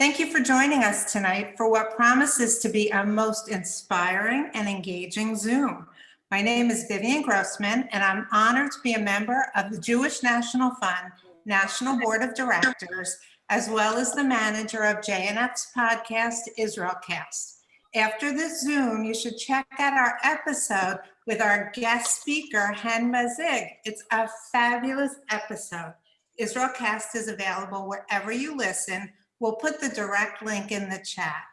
Thank you for joining us tonight for what promises to be a most inspiring and engaging Zoom. My name is Vivian Grossman, and I'm honored to be a member of the Jewish National Fund National Board of Directors, as well as the manager of JNF's podcast, Israelcast. After this Zoom, you should check out our episode with our guest speaker, Hen Mazzig. It's a fabulous episode. Israelcast is available wherever you listen. We'll put the direct link in the chat.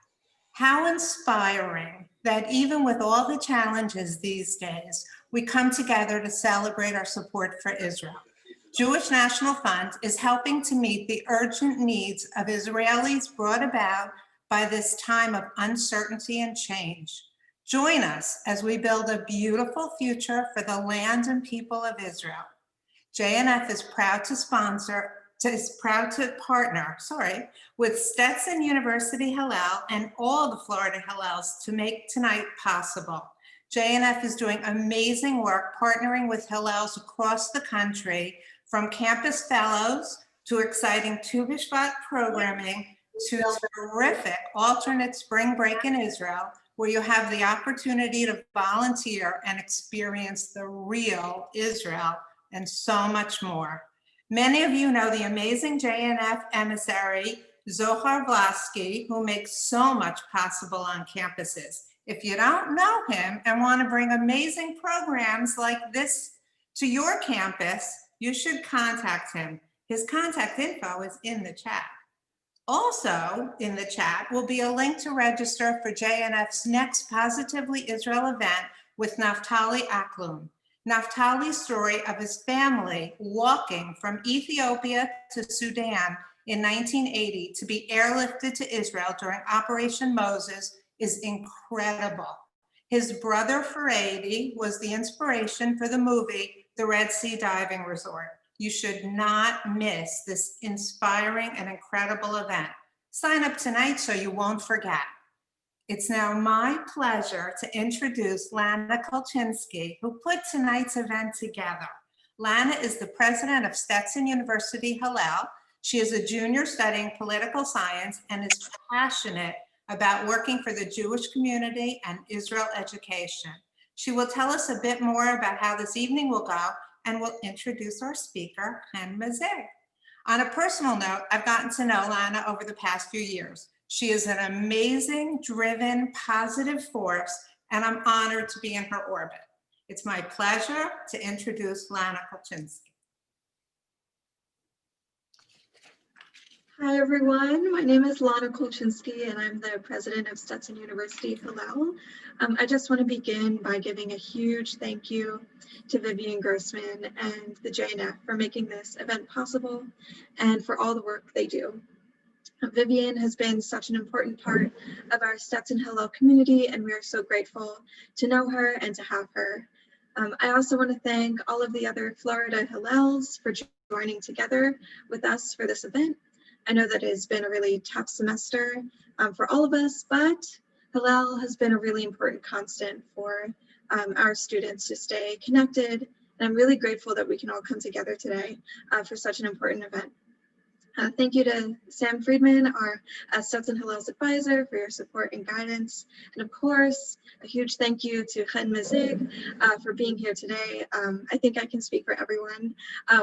How inspiring that even with all the challenges these days, we come together to celebrate our support for Israel. Jewish National Fund is helping to meet the urgent needs of Israelis brought about by this time of uncertainty and change. Join us as we build a beautiful future for the land and people of Israel. JNF is proud to partner with Stetson University Hillel and all the Florida Hillels to make tonight possible. JNF is doing amazing work partnering with Hillels across the country, from campus fellows to exciting Tu B'Shvat programming to terrific alternate spring break in Israel, where you have the opportunity to volunteer and experience the real Israel and so much more. Many of you know the amazing JNF emissary, Zohar Vlasky, who makes so much possible on campuses. If you don't know him and want to bring amazing programs like this to your campus, you should contact him. His contact info is in the chat. Also in the chat will be a link to register for JNF's next Positively Israel event with Naftali Aklum. Naftali's story of his family walking from Ethiopia to Sudan in 1980 to be airlifted to Israel during Operation Moses is incredible. His brother Faredi was the inspiration for the movie The Red Sea Diving Resort. You should not miss this inspiring and incredible event. Sign up tonight so you won't forget. It's now my pleasure to introduce Lana Kolchinsky, who put tonight's event together. Lana is the president of Stetson University Hillel. She is a junior studying political science and is passionate about working for the Jewish community and Israel education. She will tell us a bit more about how this evening will go, and will introduce our speaker, Hen Mazzig. On a personal note, I've gotten to know Lana over the past few years. She is an amazing, driven, positive force, and I'm honored to be in her orbit. It's my pleasure to introduce Lana Kolchinsky. Hi, everyone. My name is Lana Kolchinsky, and I'm the president of Stetson University Hillel. I just want to begin by giving a huge thank you to Vivian Grossman and the JNF for making this event possible and for all the work they do. Vivian has been such an important part of our Stetson Hillel community, and we are so grateful to know her and to have her. I also want to thank all of the other Florida Hillels for joining together with us for this event. I know that it has been a really tough semester for all of us, but Hillel has been a really important constant for our students to stay connected. And I'm really grateful that we can all come together today for such an important event. Thank you to Sam Friedman, our Stetson Hillel's advisor, for your support and guidance. And of course, a huge thank you to Hen Mazzig for being here today. I think I can speak for everyone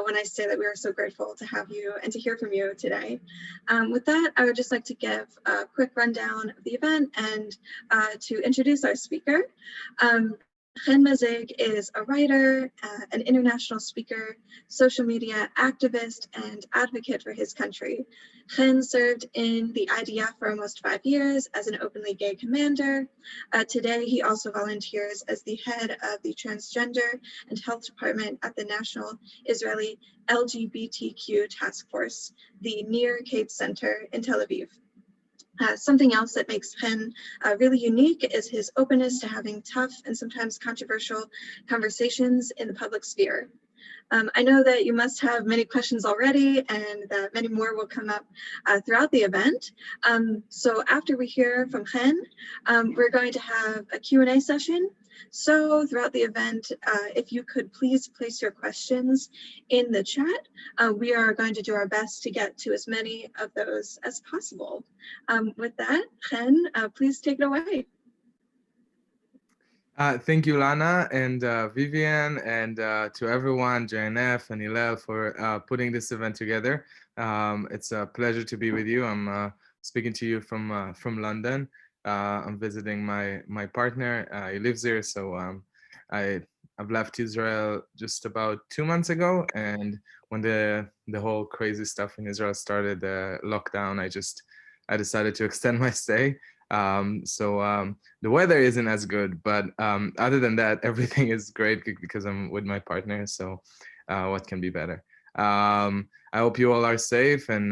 when I say that we are so grateful to have you and to hear from you today. With that, I would just like to give a quick rundown of the event and to introduce our speaker. Hen Mazzig is a writer, an international speaker, social media activist, and advocate for his country. Hen served in the IDF for almost 5 years as an openly gay commander. Today, he also volunteers as the head of the Transgender and Health Department at the National Israeli LGBTQ Task Force, the Nir Katz Center in Tel Aviv. Something else that makes Hen really unique is his openness to having tough and sometimes controversial conversations in the public sphere. I know that you must have many questions already and that many more will come up throughout the event. So after we hear from Hen, we're going to have a Q&A session. So throughout the event, if you could please place your questions in the chat, we are going to do our best to get to as many of those as possible. With that, Hen, please take it away. Thank you, Lana and Vivian, and to everyone, JNF and Hillel, for putting this event together. It's a pleasure to be with you. I'm speaking to you from London. I'm visiting my partner. He lives here, so I've left Israel just about 2 months ago. And when the whole crazy stuff in Israel started, the lockdown, I decided to extend my stay. The weather isn't as good, but other than that, everything is great because I'm with my partner. So what can be better? I hope you all are safe, and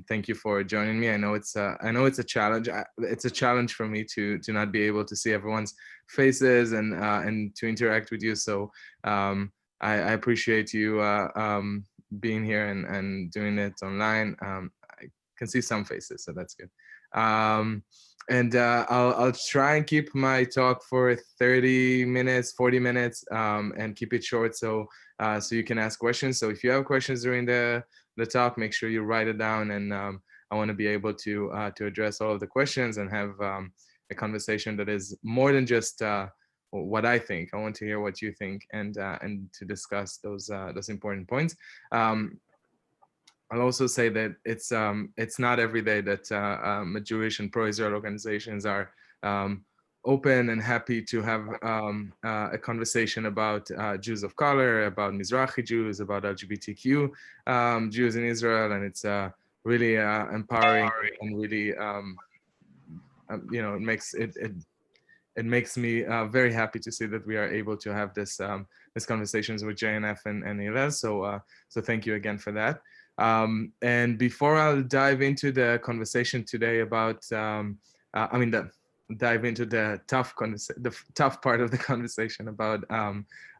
thank you for joining me. I know it's a challenge. It's a challenge for me to not be able to see everyone's faces and to interact with you. So I appreciate you being here and doing it online. I can see some faces, so that's good. I'll try and keep my talk for 30 minutes, 40 minutes, and keep it short so you can ask questions. So if you have questions during the talk, make sure you write it down, and I want to be able to address all of the questions and have a conversation that is more than just what I think. I want to hear what you think, and to discuss those important points. I'll also say that it's not every day that Jewish and pro-Israel organizations are open and happy to have a conversation about Jews of color, about Mizrahi Jews, about LGBTQ Jews in Israel, and it's really empowering and really it makes me very happy to see that we are able to have this conversations with JNF and Hillel. So thank you again for that. And before I'll dive into the conversation today about, dive into the tough part of the conversation about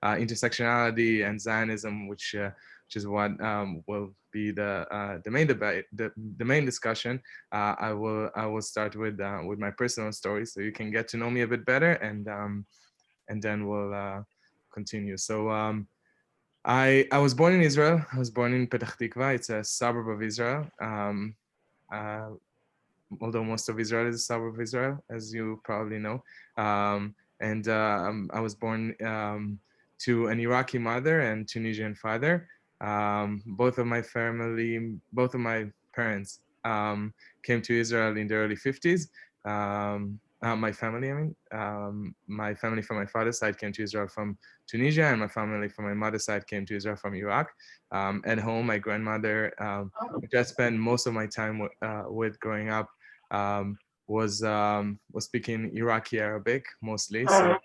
intersectionality and Zionism, which is what will be the main debate, the main discussion. I will start with my personal story, so you can get to know me a bit better, and then we'll continue. So. I was born in Israel. I was born in Petah Tikva. It's a suburb of Israel. Although most of Israel is a suburb of Israel, as you probably know. I was born to an Iraqi mother and Tunisian father. Both of my parents came to Israel in the early 50s. My family, my family from my father's side came to Israel from Tunisia, and my family from my mother's side came to Israel from Iraq. At home, my grandmother, which I spent most of my time with growing up, was speaking Iraqi Arabic mostly. So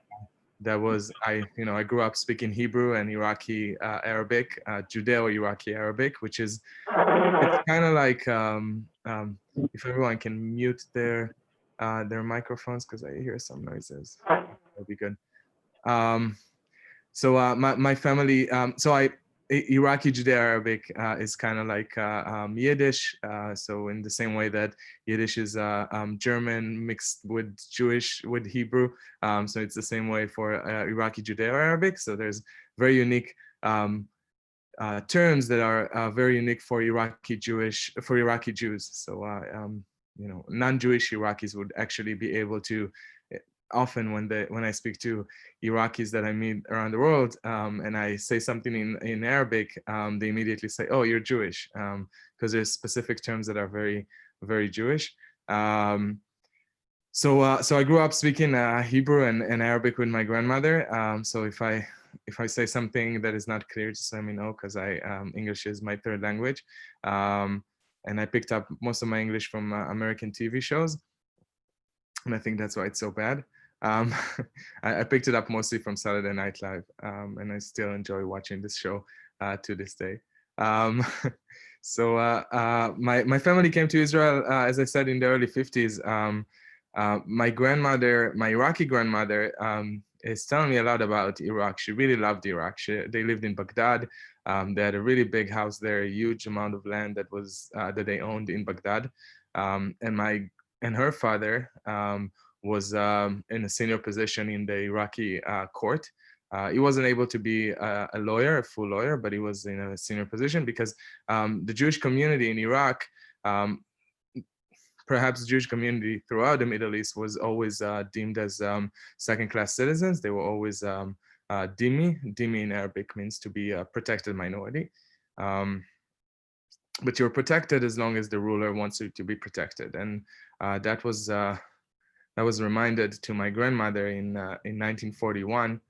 that was, I grew up speaking Hebrew and Iraqi Arabic, Judeo-Iraqi Arabic, which is, it's kind of like, if everyone can mute their microphones, because I hear some noises, that'd be good. So my family, Iraqi Judeo-Arabic is kind of like Yiddish. So in the same way that Yiddish is German mixed with Jewish, with Hebrew. So it's the same way for Iraqi Judeo-Arabic. So there's very unique terms that are very unique for Iraqi Jews. So non-Jewish Iraqis would actually be able to, often when I speak to Iraqis that I meet around the world, and I say something in Arabic, they immediately say, "Oh, you're Jewish," because there's specific terms that are very, very Jewish. So I grew up speaking Hebrew and Arabic with my grandmother. So if I say something that is not clear, just let me know, because English is my third language, and I picked up most of my English from American TV shows, and I think that's why it's so bad. I picked it up mostly from Saturday Night Live, and I still enjoy watching this show to this day. So my family came to Israel, as I said, in the early 50s. My grandmother, my Iraqi grandmother, is telling me a lot about Iraq. She really loved Iraq. They lived in Baghdad. They had a really big house there, a huge amount of land that they owned in Baghdad. And her father was in a senior position in the Iraqi court. He wasn't able to be a lawyer, a full lawyer, but he was in a senior position because the Jewish community in Iraq, perhaps the Jewish community throughout the Middle East, was always deemed as second-class citizens. They were always dhimmi. Dhimmi in Arabic means to be a protected minority. But you're protected as long as the ruler wants you to be protected. And that was reminded to my grandmother in 1941,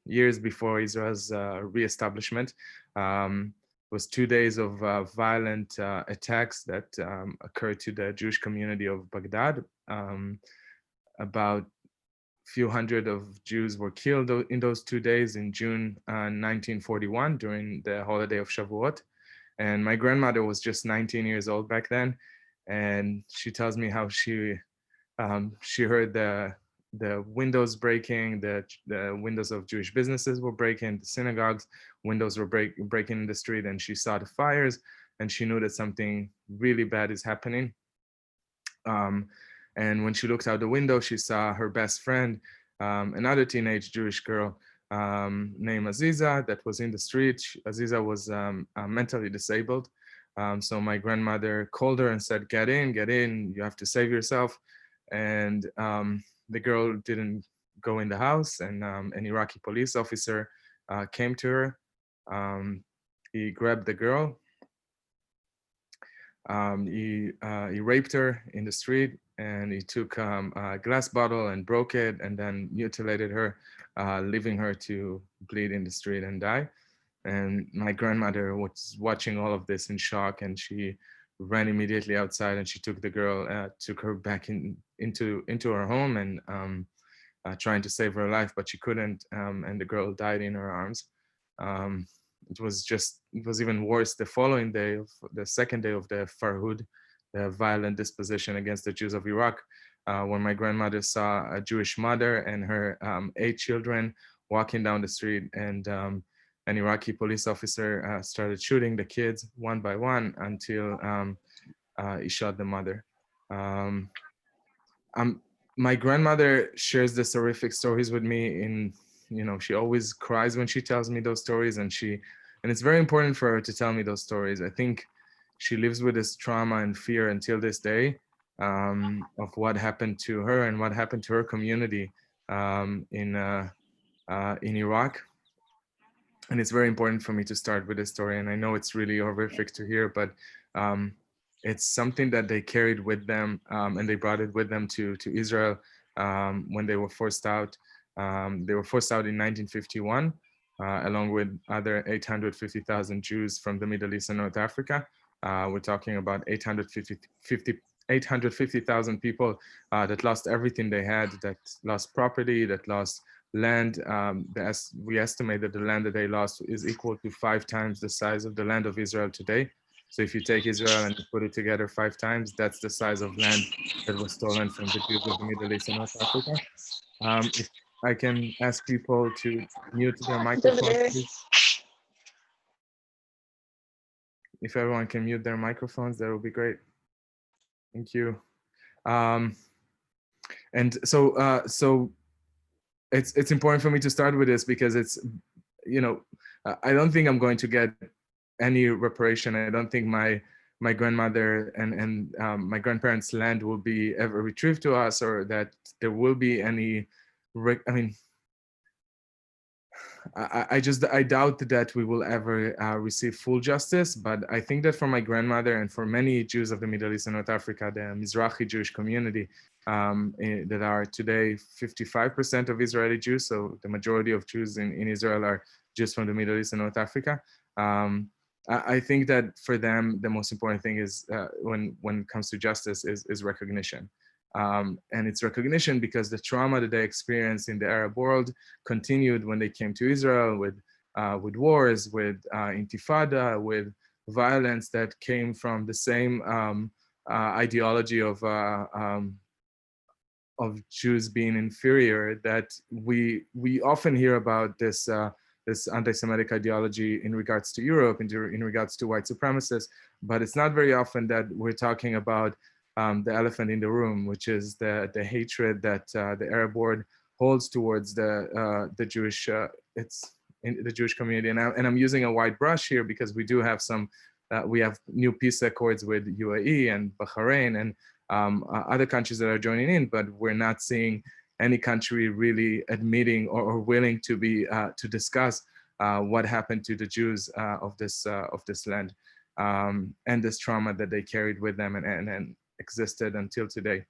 years before Israel's reestablishment. It was 2 days of violent attacks that occurred to the Jewish community of Baghdad. About a few hundred of Jews were killed in those 2 days in June 1941 during the holiday of Shavuot. And my grandmother was just 19 years old back then. And she tells me how she heard the windows breaking, the windows of Jewish businesses were breaking, the synagogues windows were breaking in the street, and she saw the fires, and she knew that something really bad is happening. And when she looked out the window, she saw her best friend, another teenage Jewish girl named Aziza, that was in the street. Aziza was mentally disabled. So my grandmother called her and said, get in, you have to save yourself. And the girl didn't go in the house, and an Iraqi police officer came to her. He grabbed the girl. He raped her in the street, and he took a glass bottle and broke it, and then mutilated her, leaving her to bleed in the street and die. And my grandmother was watching all of this in shock, and she ran immediately outside, and she took the girl, took her back into her home, and trying to save her life, but she couldn't, and the girl died in her arms. It was even worse the following day, the second day of the Farhud, the violent disposition against the Jews of Iraq, when my grandmother saw a Jewish mother and her 8 children walking down the street, and an Iraqi police officer started shooting the kids one by one until he shot the mother. My grandmother shares this horrific stories with me. She always cries when she tells me those stories, and it's very important for her to tell me those stories. I think she lives with this trauma and fear until this day of what happened to her and what happened to her community in Iraq. And it's very important for me to start with this story. And I know it's really horrific to hear, but it's something that they carried with them, and they brought it with them to Israel when they were forced out. They were forced out in 1951, along with other 850,000 Jews from the Middle East and North Africa. We're talking about 850,000 people that lost everything they had, that lost property, that lost land. We estimate that the land that they lost is equal to 5 times the size of the land of Israel today. So if you take Israel and you put it together 5 times, that's the size of land that was stolen from the Jews of the Middle East and North Africa. If I can ask people to mute their microphones, please. If everyone can mute their microphones, that would be great. Thank you. And so it's important for me to start with this because it's, I don't think I'm going to get any reparation. I don't think my grandmother and my grandparents' land will be ever retrieved to us, or that there will be any. I doubt that we will ever receive full justice. But I think that for my grandmother and for many Jews of the Middle East and North Africa, the Mizrahi Jewish community that are today 55% of Israeli Jews, so the majority of Jews in Israel are Jews from the Middle East and North Africa. I think that for them, the most important thing is when it comes to justice is recognition. And it's recognition because the trauma that they experienced in the Arab world continued when they came to Israel with wars, with intifada, with violence that came from the same ideology of Jews being inferior that we often hear about this anti-Semitic ideology in regards to Europe, in regards to white supremacists, but it's not very often that we're talking about the elephant in the room, which is the hatred that the Arab world holds towards the Jewish in the Jewish community. And I'm using a wide brush here because we do have some we have new peace accords with UAE and Bahrain and other countries that are joining in, but we're not seeing any country really admitting or willing to be to discuss what happened to the Jews of this land and this trauma that they carried with them and existed until today.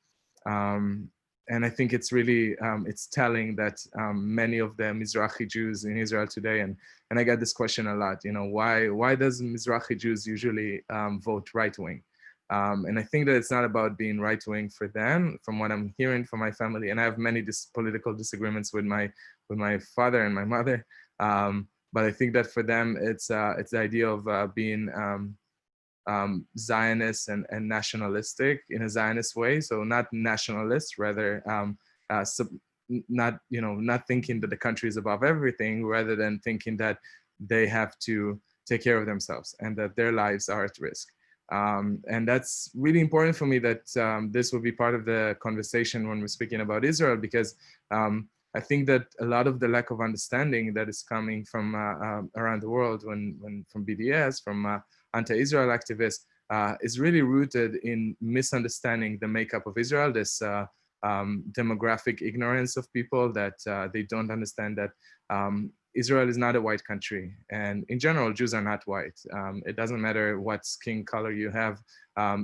And I think it's really it's telling that many of the Mizrahi Jews in Israel today, and I get this question a lot, you know, why does Mizrahi Jews usually vote right wing? And I think that it's not about being right wing for them, from what I'm hearing from my family, and I have many political disagreements with my father and my mother. But I think that for them, it's the idea of being Zionist and nationalistic in a Zionist way. So not nationalist, rather not thinking that the country is above everything, rather than thinking that they have to take care of themselves and that their lives are at risk. And that's really important for me that this will be part of the conversation when we're speaking about Israel, because I think that a lot of the lack of understanding that is coming from around the world, from BDS, from anti-Israel activists, is really rooted in misunderstanding the makeup of Israel, this demographic ignorance of people that they don't understand that Israel is not a white country. And in general, Jews are not white. It doesn't matter what skin color you have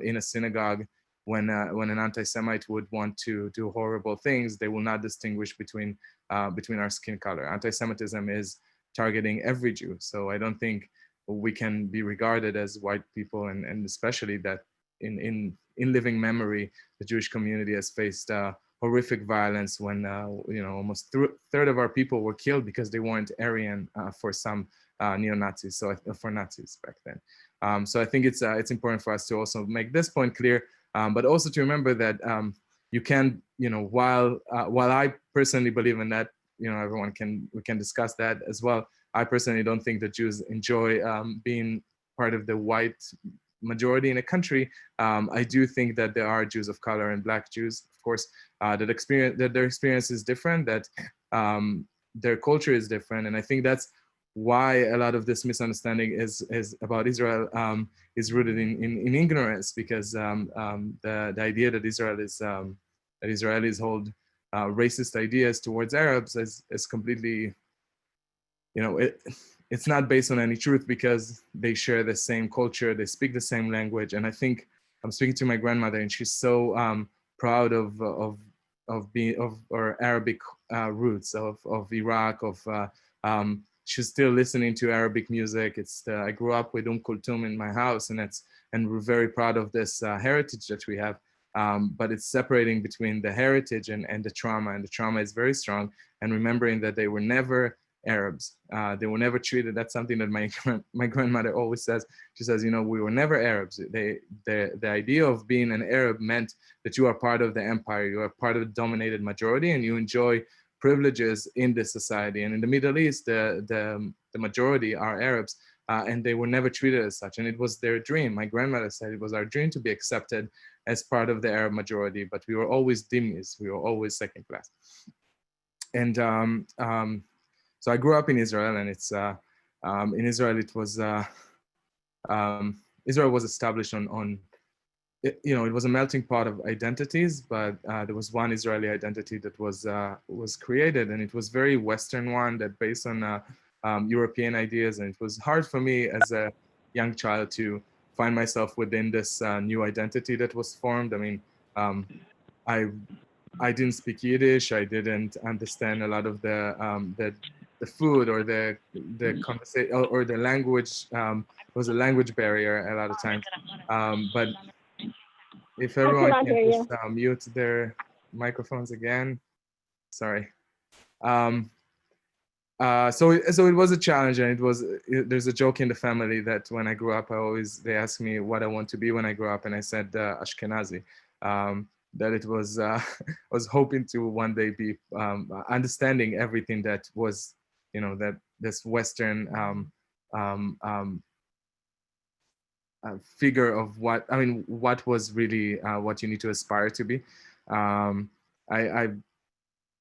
in a synagogue. When an anti-Semite would want to do horrible things, they will not distinguish between our skin color. Anti-Semitism is targeting every Jew. So I don't think we can be regarded as white people, and especially that in living memory, the Jewish community has faced horrific violence when almost a third of our people were killed because they weren't Aryan for some neo-Nazis, so for Nazis back then. So I think it's important for us to also make this point clear, but also to remember that you can, while I personally believe in that, we can discuss that as well. I personally don't think that Jews enjoy being part of the white majority in a country. I do think that there are Jews of color and Black Jews, of course, that their experience is different, that their culture is different, and I think that's why a lot of this misunderstanding is about Israel is rooted in ignorance, because the idea that that Israelis hold racist ideas towards Arabs is completely, it's not based on any truth, because they share the same culture, they speak the same language. And I think I'm speaking to my grandmother, and she's so proud of our Arabic roots of Iraq. She's still listening to Arabic music. I grew up with Kulthum in my house, and we're very proud of this heritage that we have. But it's separating between the heritage and the trauma, and the trauma is very strong. And remembering that they were never Arabs. They were never treated. That's something that my grandmother always says. She says, we were never Arabs. The idea of being an Arab meant that you are part of the empire, you are part of the dominated majority, and you enjoy privileges in this society. And in the Middle East, the majority are Arabs, and they were never treated as such. And it was their dream. My grandmother said it was our dream to be accepted as part of the Arab majority, but we were always dhimmis. We were always second class. And so I grew up in Israel, and it's in Israel it was Israel was established on it was a melting pot of identities, but there was one Israeli identity that was created, and it was very Western one that based on European ideas, and it was hard for me as a young child to find myself within this new identity that was formed. I mean, I didn't speak Yiddish. I didn't understand a lot of the food or the conversation or the language. Was a language barrier a lot of times. But if everyone can just mute their microphones again, sorry. So it was a challenge, and there's a joke in the family that when I grew up, they asked me what I want to be when I grow up, and I said Ashkenazi. That it was I was hoping to one day be understanding everything that was, that this Western figure of what was really what you need to aspire to be. I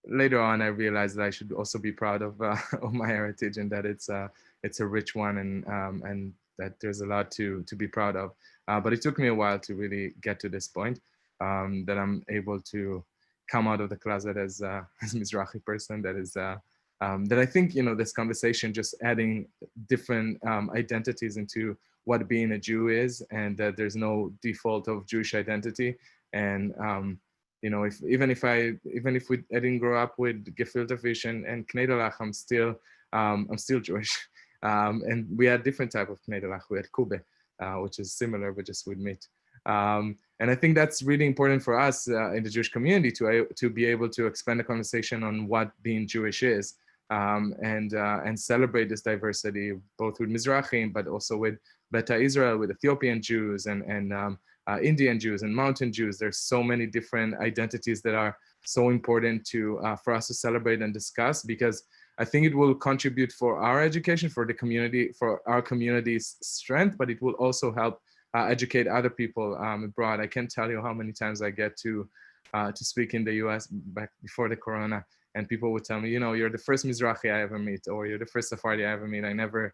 later on I realized that I should also be proud of of my heritage, and that it's a rich one, and that there's a lot to be proud of. But it took me a while to really get to this point, that I'm able to come out of the closet as as Mizrahi person. That is that I think, you know, this conversation just adding different identities into what being a Jew is, and that there's no default of Jewish identity. And you know, even if I didn't grow up with gefilte fish and knedlach, I'm still Jewish. And we had different type of knedlach. We had kube, which is similar but just with meat. And I think that's really important for us in the Jewish community to be able to expand the conversation on what being Jewish is, and celebrate this diversity, both with Mizrahim, but also with Beta Israel, with Ethiopian Jews and Indian Jews and Mountain Jews. There's so many different identities that are so important for us to celebrate and discuss, because I think it will contribute for our education, for the community, for our community's strength, but it will also help educate other people abroad. I can't tell you how many times I get to speak in the US back before the corona, and people would tell me, you know, you're the first Mizrahi I ever meet, or you're the first Sephardi I ever meet. I never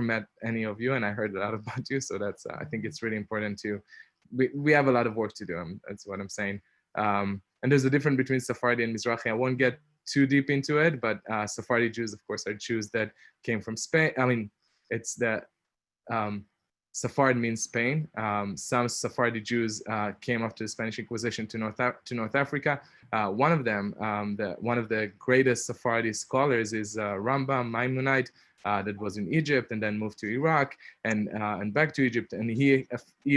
met any of you, and I heard a lot about you. So that's, I think it's really important we have a lot of work to do. That's what I'm saying. And there's a difference between Sephardi and Mizrahi. I won't get too deep into it, but Sephardi Jews, of course, are Jews that came from Spain. I mean, it's that Sephard means Spain. Some Sephardi Jews came after the Spanish Inquisition to North Africa. One of them, one of the greatest Sephardi scholars, is Rambam Maimonide, that was in Egypt and then moved to Iraq and back to Egypt. And he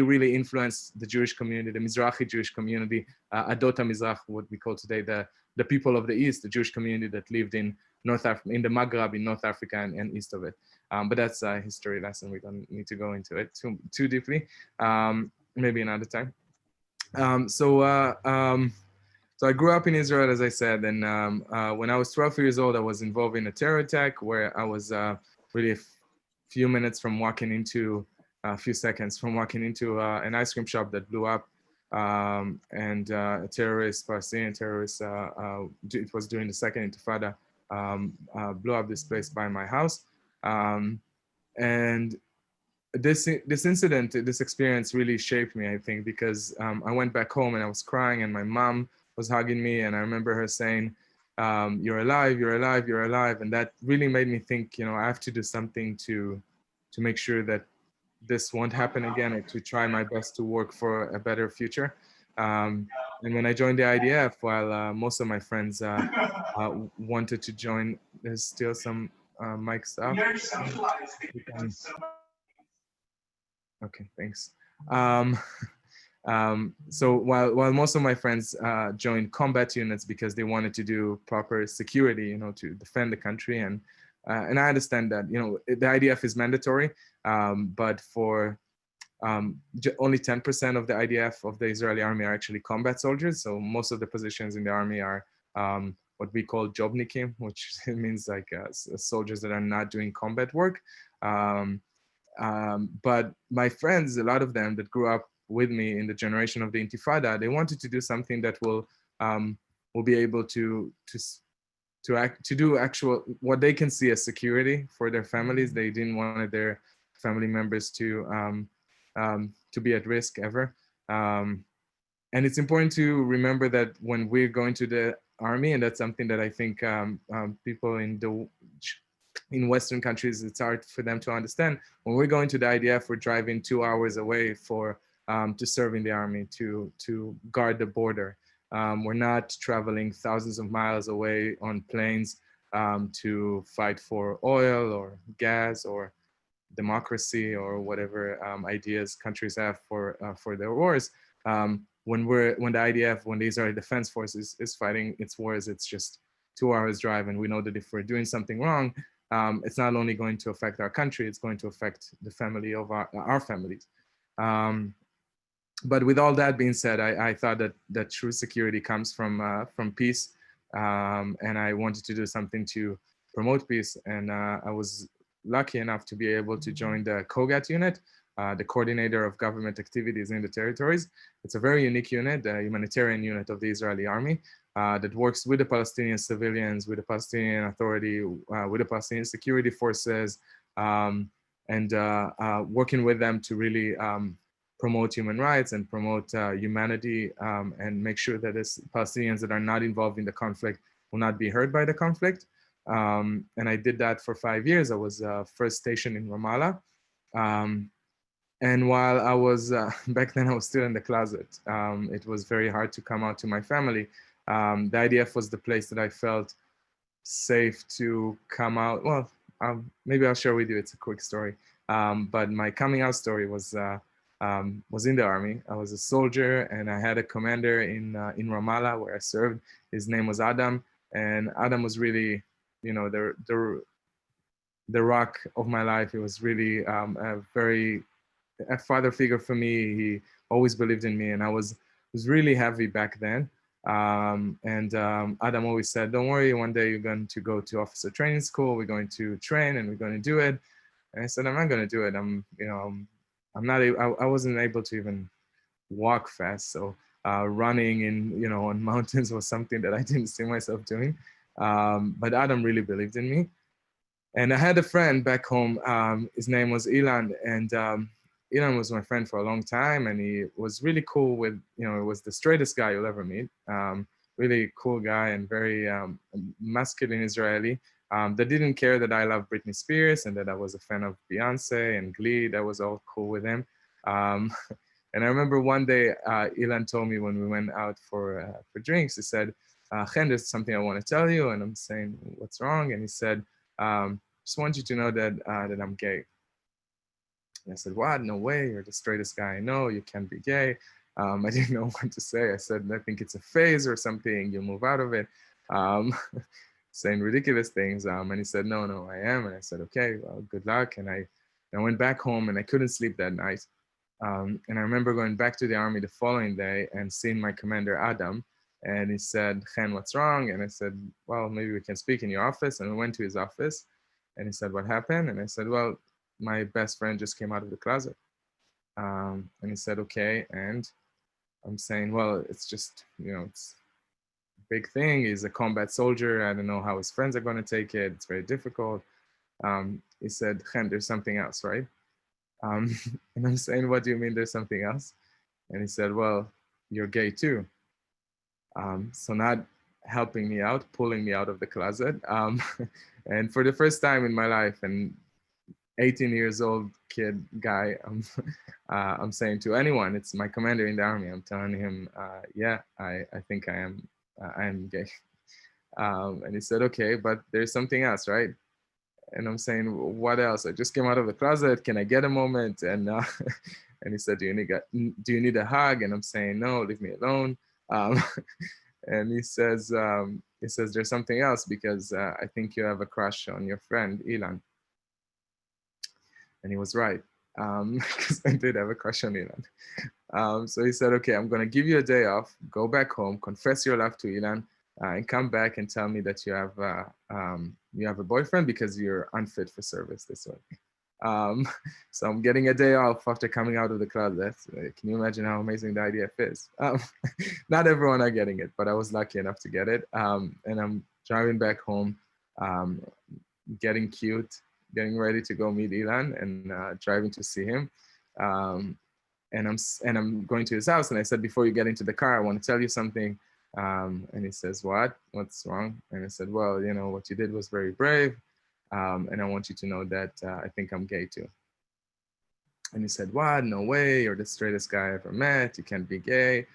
really influenced the Jewish community, the Mizrahi Jewish community, Adot HaMizrach, what we call today the people of the East, the Jewish community that lived in in the Maghreb, in North Africa and east of it. But that's a history lesson. We don't need to go into it too deeply. Maybe another time. So I grew up in Israel, as I said, and when I was 12 years old, I was involved in a terror attack where I was really a few minutes from walking into, a few seconds from walking into an ice cream shop that blew up, and a terrorist, Palestinian terrorist, it was during the second Intifada, blew up this place by my house. And this incident, this experience really shaped me, I think, because I went back home and I was crying and my mom was hugging me, and I remember her saying, you're alive, you're alive, you're alive. And that really made me think, you know, I have to do something to make sure that this won't happen again, or to try my best to work for a better future. And when I joined the IDF, while most of my friends wanted to join, there's still some mics up. Okay, thanks. So while most of my friends joined combat units because they wanted to do proper security, you know, to defend the country, and I understand that, you know, the IDF is mandatory, but for only 10% of the IDF, of the Israeli army, are actually combat soldiers. So most of the positions in the army are what we call jobnikim, which means like soldiers that are not doing combat work. But my friends, a lot of them that grew up with me in the generation of the Intifada, they wanted to do something that will be able to do actual, what they can see as security for their families. They didn't want their family members to be at risk ever. And it's important to remember that when we're going to the army, and that's something that I think people in Western countries, it's hard for them to understand. When we're going to the IDF, we're driving 2 hours away to serve in the army, to guard the border. We're not traveling thousands of miles away on planes to fight for oil or gas or democracy or whatever ideas countries have for their wars. When the IDF, when the Israeli Defense Forces is fighting its wars, it's just 2 hours drive, and we know that if we're doing something wrong, it's not only going to affect our country, it's going to affect the family of our families. But with all that being said, I thought that true security comes from peace, and I wanted to do something to promote peace. And I was lucky enough to be able to join the COGAT unit, the Coordinator of Government Activities in the Territories. It's a very unique unit, the humanitarian unit of the Israeli Army that works with the Palestinian civilians, with the Palestinian Authority, with the Palestinian security forces, and working with them to really promote human rights and promote humanity, and make sure that the Palestinians that are not involved in the conflict will not be hurt by the conflict. And I did that for 5 years. I was first stationed in Ramallah. And while I was, back then I was still in the closet. It was very hard to come out to my family. The IDF was the place that I felt safe to come out. Well, maybe I'll share with you, it's a quick story. But my coming out story was in the army. I was a soldier and I had a commander in Ramallah where I served. His name was Adam. And Adam was really, you know, the rock of my life. He was really a father figure for me. He always believed in me, and I was really heavy back then. Adam always said, "Don't worry, one day you're going to go to officer training school. We're going to train, and we're going to do it." And I said, "I'm not going to do it. I wasn't able to even walk fast, so running in on mountains was something that I didn't see myself doing." But Adam really believed in me. And I had a friend back home, his name was Ilan, and Ilan was my friend for a long time, and he was really cool with, he was the straightest guy you'll ever meet. Really cool guy and very masculine Israeli that didn't care that I loved Britney Spears and that I was a fan of Beyonce and Glee. That was all cool with him. And I remember one day, Ilan told me when we went out for drinks, he said, "Hen, there's something I want to tell you." And I'm saying, "What's wrong?" And he said, "Just want you to know that I'm gay." And I said, "What? No way, you're the straightest guy I know, you can't be gay." I didn't know what to say. I said, "I think it's a phase or something, you'll move out of it." Saying ridiculous things. And he said, no, I am." And I said, "Okay, well, good luck." And I went back home and I couldn't sleep that night. And I remember going back to the army the following day and seeing my commander, Adam. And he said, "Hen, what's wrong?" And I said, "Well, maybe we can speak in your office." And we went to his office and he said, "What happened?" And I said, "Well, my best friend just came out of the closet." And he said, "Okay." And I'm saying, "Well, it's just, it's a big thing. He's a combat soldier. I don't know how his friends are going to take it. It's very difficult." He said, "Hen, there's something else, right?" And I'm saying, "What do you mean there's something else?" And he said, "Well, you're gay too." So not helping me out, pulling me out of the closet. And for the first time in my life, an 18 years old guy, I'm saying to anyone, it's my commander in the army, I'm telling him, "Yeah, I think I am gay." And he said, "Okay, but there's something else, right?" And I'm saying, "What else? I just came out of the closet. Can I get a moment?" And and he said, do you need a hug?" And I'm saying, "No, leave me alone." And he says, "There's something else, because I think you have a crush on your friend, Ilan." And he was right, because I did have a crush on Ilan. So he said, "Okay, I'm going to give you a day off, go back home, confess your love to Ilan, and come back and tell me that you have a boyfriend because you're unfit for service this way." So I'm getting a day off after coming out of the closet. Can you imagine how amazing the IDF is? Not everyone are getting it, but I was lucky enough to get it. And I'm driving back home, getting cute, getting ready to go meet Ilan, and driving to see him. And I'm going to his house, and I said, "Before you get into the car, I want to tell you something." And he says, "What's wrong?" And I said, "Well, what you did was very brave. And I want you to know that I think I'm gay too." And he said, "What? No way, you're the straightest guy I ever met. You can't be gay."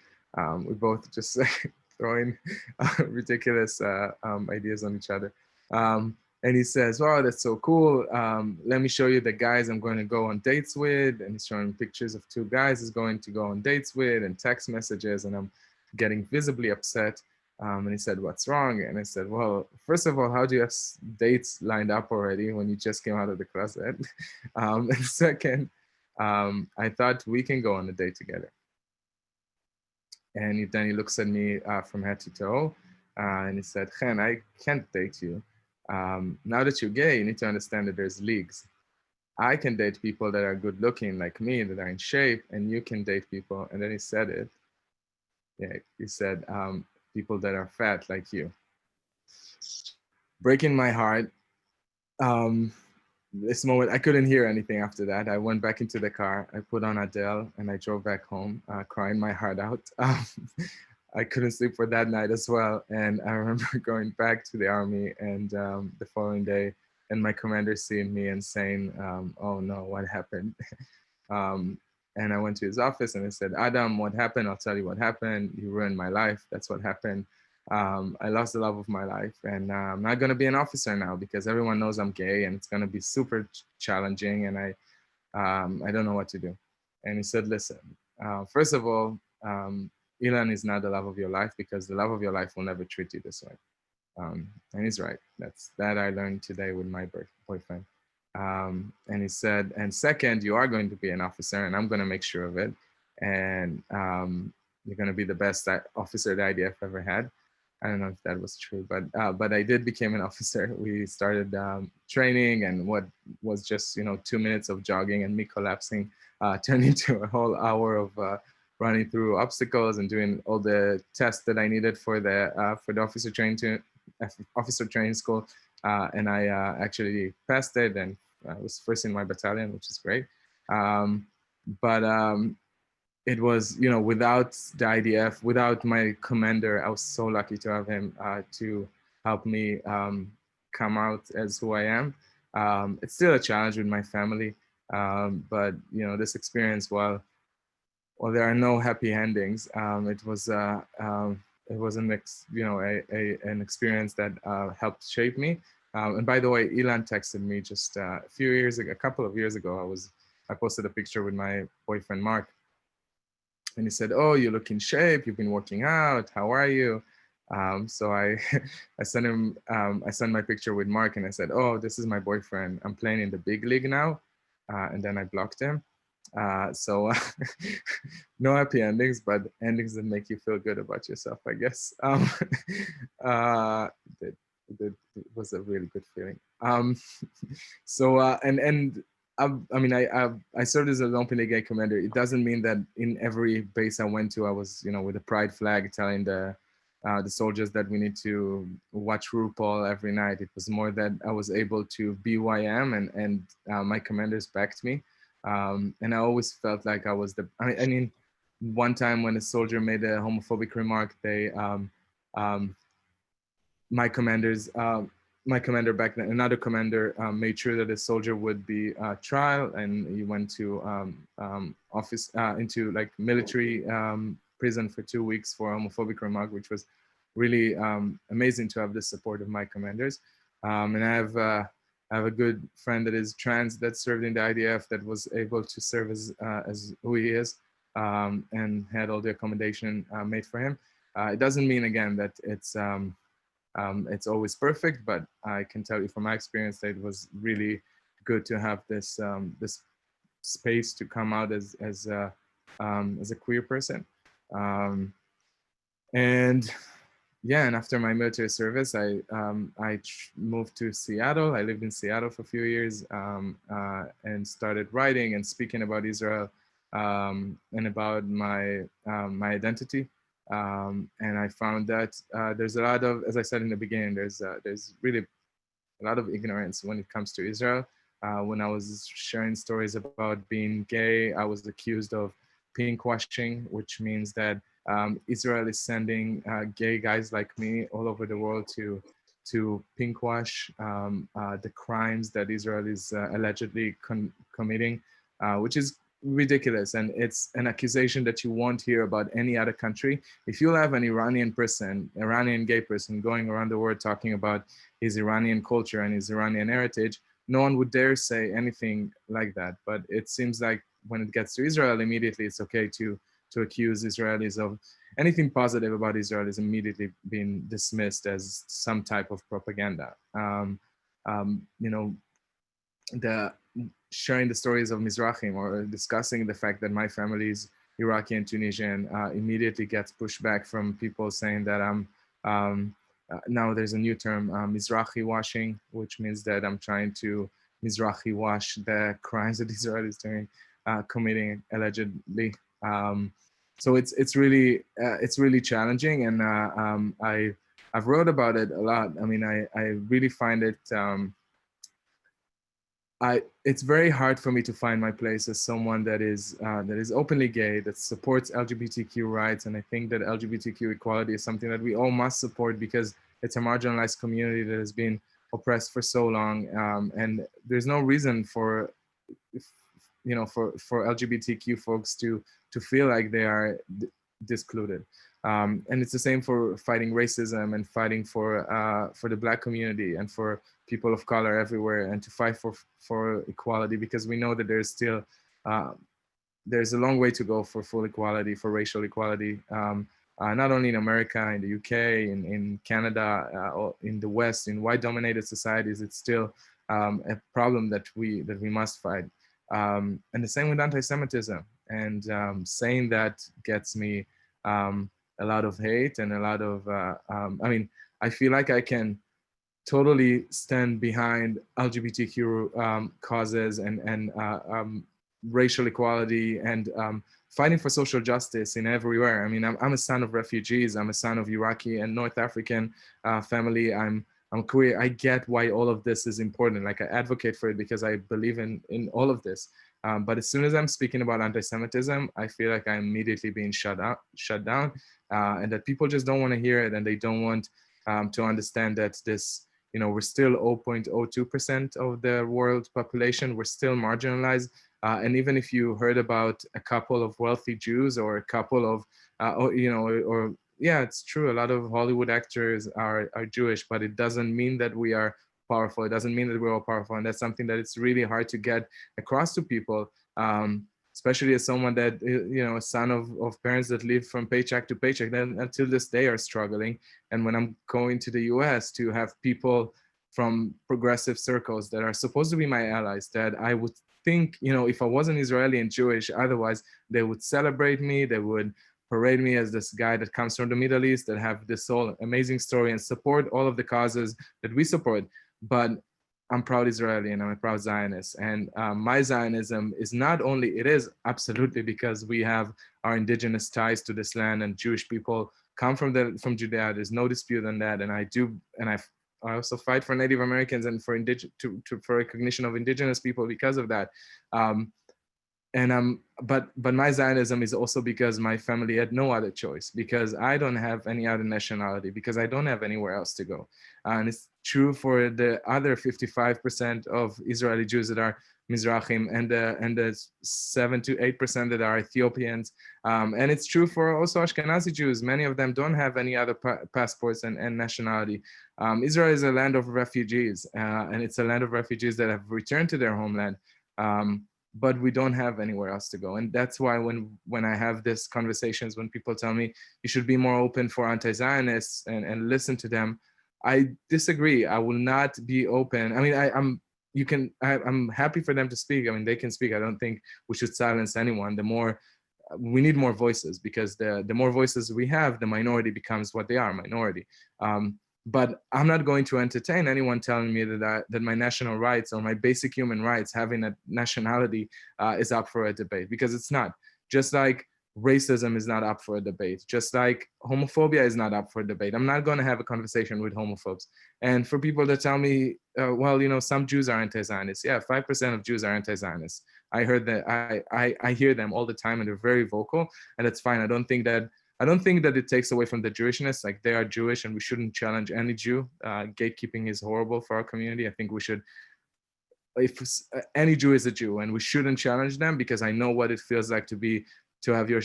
We both just throwing ridiculous ideas on each other. And he says, "Wow, that's so cool. Let me show you the guys I'm going to go on dates with." And he's showing pictures of 2 guys he's going to go on dates with and text messages. And I'm getting visibly upset. And he said, "What's wrong?" And I said, "Well, first of all, how do you have dates lined up already when you just came out of the closet?" And second, I thought we can go on a date together. And then he looks at me from head to toe, and he said, "Hen, I can't date you. Now that you're gay, you need to understand that there's leagues. I can date people that are good looking like me, that are in shape, and you can date people. And then he said it. Yeah, he said people that are fat like you. Breaking my heart. This moment, I couldn't hear anything after that. I went back into the car. I put on Adele and I drove back home, crying my heart out. I couldn't sleep for that night as well. And I remember going back to the army and the following day, and my commander seeing me and saying, "Oh no, what happened?" And I went to his office and I said, "Adam, what happened? I'll tell you what happened. You ruined my life. That's what happened. I lost the love of my life, and I'm not going to be an officer now because everyone knows I'm gay, and it's going to be super challenging, and I don't know what to do." And he said, "Listen, first of all, Elon is not the love of your life because the love of your life will never treat you this way." And he's right. That I learned today with my boyfriend. And he said, "And second, you are going to be an officer, and I'm going to make sure of it. And you're going to be the best officer the IDF ever had." I don't know if that was true, but I did become an officer. We started training, and what was just 2 minutes of jogging and me collapsing turned into a whole hour of running through obstacles and doing all the tests that I needed for the officer training school. And I actually passed it, and I was first in my battalion, which is great. But it was, without the IDF, without my commander, I was so lucky to have him to help me come out as who I am. It's still a challenge with my family, but this experience, while there are no happy endings, it was an experience that helped shape me. And by the way, Elon texted me just a couple of years ago. I posted a picture with my boyfriend Mark. And he said, "Oh, you look in shape. You've been working out. How are you?" So I sent him. I sent my picture with Mark, and I said, "Oh, this is my boyfriend. I'm playing in the big league now." And then I blocked him. So no happy endings, but endings that make you feel good about yourself, I guess. It was a really good feeling. I served as an openly gay commander. It doesn't mean that in every base I went to, I was, with a pride flag telling the soldiers that we need to watch RuPaul every night. It was more that I was able to be who I am, and my commanders backed me. And I always felt like I was one time when a soldier made a homophobic remark, my commander back then, another commander, made sure that a soldier would be trial, and he went to into like military prison for 2 weeks for a homophobic remark, which was really amazing to have the support of my commanders. And I have a good friend that is trans that served in the IDF that was able to serve as who he is, and had all the accommodation made for him. It doesn't mean, again, that it's always perfect, but I can tell you from my experience that it was really good to have this space to come out as a queer person. And after my military service, I moved to Seattle. I lived in Seattle for a few years, and started writing and speaking about Israel, and about my identity. And I found that there's a lot of, as I said in the beginning, there's really a lot of ignorance when it comes to Israel. When I was sharing stories about being gay, I was accused of pink washing, which means that Israel is sending gay guys like me all over the world to pink wash the crimes that Israel is allegedly committing, which is ridiculous. And it's an accusation that you won't hear about any other country. If you have an Iranian gay person going around the world talking about his Iranian culture and his Iranian heritage, no one would dare say anything like that. But it seems like when it gets to Israel, immediately it's okay to accuse Israelis of anything positive about Israel is immediately being dismissed as some type of propaganda. The sharing the stories of Mizrahim or discussing the fact that my family is Iraqi and Tunisian immediately gets pushed back from people saying that I'm now there's a new term, Mizrahi washing, which means that I'm trying to Mizrahi wash the crimes that Israel is doing, committing allegedly. So it's really challenging, and I've wrote about it a lot. I mean, I really find it. It's very hard for me to find my place as someone that is openly gay, that supports LGBTQ rights, and I think that LGBTQ equality is something that we all must support because it's a marginalized community that has been oppressed for so long, and there's no reason for LGBTQ folks to feel like they are discluded. And it's the same for fighting racism and fighting for the Black community and for people of color everywhere, and to fight for equality, because we know that there's still there's a long way to go for full equality, for racial equality, not only in America, in the UK, in Canada, or in the West, in white-dominated societies. It's still a problem that we must fight. And the same with anti-Semitism. And saying that gets me a lot of hate and a lot of, I mean, I feel like I can totally stand behind LGBTQ causes and racial equality and fighting for social justice in everywhere. I mean, I'm a son of refugees. I'm a son of Iraqi and North African family. I'm queer. I get why all of this is important. Like, I advocate for it because I believe in all of this. But as soon as I'm speaking about anti-Semitism, I feel like I'm immediately being shut down, and that people just don't want to hear it, and they don't want to understand that this, we're still 0.02% of the world population. We're still marginalized. And even if you heard about a couple of wealthy Jews or a couple of, yeah, it's true. A lot of Hollywood actors are Jewish, but it doesn't mean that we are powerful. It doesn't mean that we're all powerful. And that's something that it's really hard to get across to people, especially as someone that, a son of parents that live from paycheck to paycheck, then until this day are struggling. And when I'm going to the US to have people from progressive circles that are supposed to be my allies, that I would think, if I wasn't Israeli and Jewish, otherwise they would celebrate me, they would parade me as this guy that comes from the Middle East, that have this whole amazing story and support all of the causes that we support. But I'm proud Israeli and I'm a proud Zionist. And my Zionism is not only, it is absolutely because we have our indigenous ties to this land, and Jewish people come from Judea. There's no dispute on that. And I also fight for Native Americans and for for recognition of indigenous people because of that. But my Zionism is also because my family had no other choice, because I don't have any other nationality, because I don't have anywhere else to go. And it's true for the other 55% of Israeli Jews that are Mizrahim, and the 7 to 8% that are Ethiopians. And it's true for also Ashkenazi Jews. Many of them don't have any other passports and nationality. Israel is a land of refugees, and it's a land of refugees that have returned to their homeland. But we don't have anywhere else to go. And that's why when I have these conversations, when people tell me you should be more open for anti-Zionists and listen to them, I disagree. I will not be open. I mean, I'm happy for them to speak. I mean, they can speak. I don't think we should silence anyone. We need more voices, because the more voices we have, the minority becomes what they are, minority. But I'm not going to entertain anyone telling me that my national rights or my basic human rights, having a nationality, is up for a debate, because it's not. Just like racism is not up for a debate, just like homophobia is not up for a debate. I'm not going to have a conversation with homophobes. And for people that tell me, well, some Jews are anti-Zionists. Yeah, 5% of Jews are anti-Zionists. I heard that. I hear them all the time, and they're very vocal, and that's fine. I don't think that it takes away from the Jewishness. Like, they are Jewish, and we shouldn't challenge any Jew. Gatekeeping is horrible for our community. I think we should, if any Jew is a Jew, and we shouldn't challenge them, because I know what it feels like to have your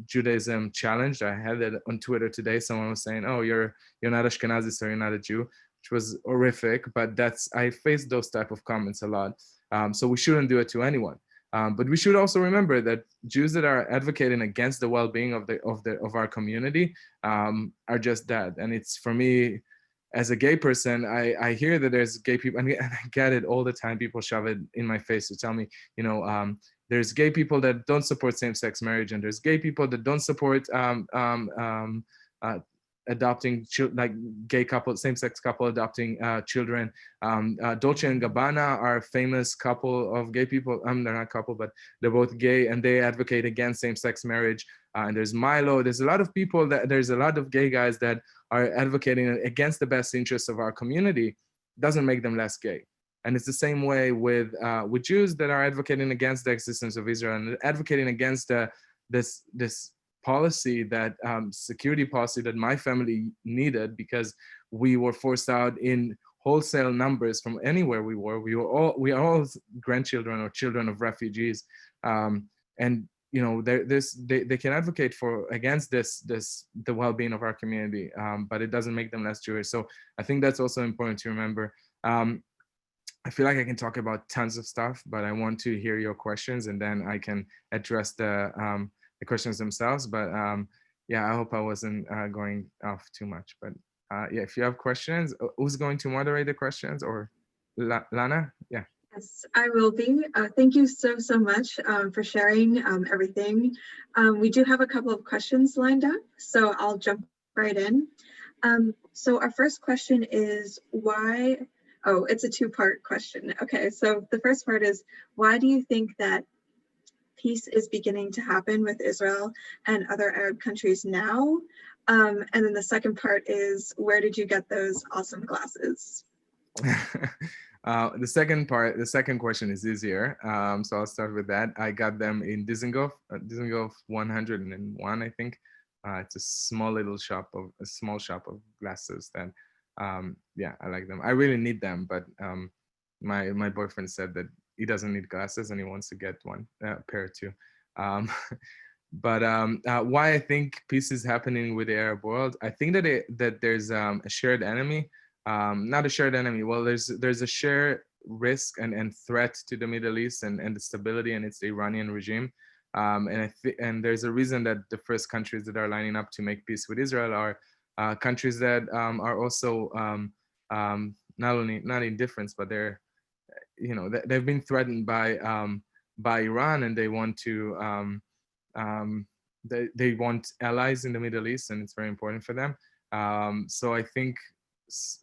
Judaism challenged. I had it on Twitter today. Someone was saying, "Oh, you're not Ashkenazi, so you're not a Jew," which was horrific. But I faced those type of comments a lot. So we shouldn't do it to anyone. But we should also remember that Jews that are advocating against the well-being of our community are just that. And it's, for me, as a gay person, I hear that there's gay people, and I get it all the time. People shove it in my face to tell me, there's gay people that don't support same-sex marriage, and there's gay people that don't support adopting like gay couple, same-sex couple adopting children. Dolce and Gabbana are a famous couple of gay people. They're not a couple, but they're both gay, and they advocate against same-sex marriage. And there's Milo. There's a lot of people there's a lot of gay guys that are advocating against the best interests of our community. Doesn't make them less gay. And it's the same way with Jews that are advocating against the existence of Israel and advocating against this policy, that security policy that my family needed, because we were forced out in wholesale numbers from anywhere we were. We are all grandchildren or children of refugees, and you know they can advocate against the well-being of our community, but it doesn't make them less Jewish. So I think that's also important to remember. I feel like I can talk about tons of stuff, but I want to hear your questions, and then I can address the questions themselves. But yeah, I hope I wasn't going off too much. But yeah, if you have questions, who's going to moderate the questions, or Lana? Yeah. Yes, I will be. Thank you so much for sharing everything. We do have a couple of questions lined up, so I'll jump right in. So our first question is why, oh, it's a two-part question. Okay, so the first part is, why do you think that peace is beginning to happen with Israel and other Arab countries now? And then the second part is, where did you get those awesome glasses? The second question is easier. So I'll start with that. I got them in Dizengoff 101, I think. It's a small shop of glasses that, yeah, I like them. I really need them, but my boyfriend said that he doesn't need glasses and he wants to get one pair too. But why I think peace is happening with the Arab world, I think that there's a shared enemy. Not a shared enemy. Well, there's a shared risk and threat to the Middle East and the stability, and it's the Iranian regime. And there's a reason that the first countries that are lining up to make peace with Israel are countries that are also not indifferent, but they're, you know, they've been threatened by Iran, and they want to they want allies in the Middle East, and it's very important for them. So I think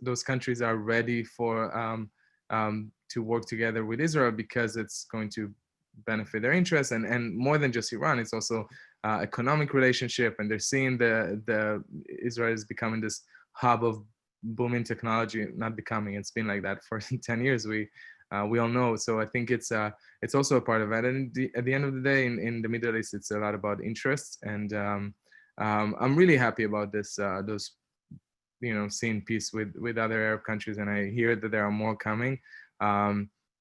those countries are ready for to work together with Israel, because it's going to benefit their interests, and more than just Iran, it's also economic relationship, and they're seeing the Israel is becoming this hub of booming technology. Not becoming, it's been like that for 10 years. We all know. So I think it's also a part of that. And at the end of the day, in the Middle East, it's a lot about interests, and I'm really happy about this. Those, you know, seeing peace with other Arab countries, and I hear that there are more coming.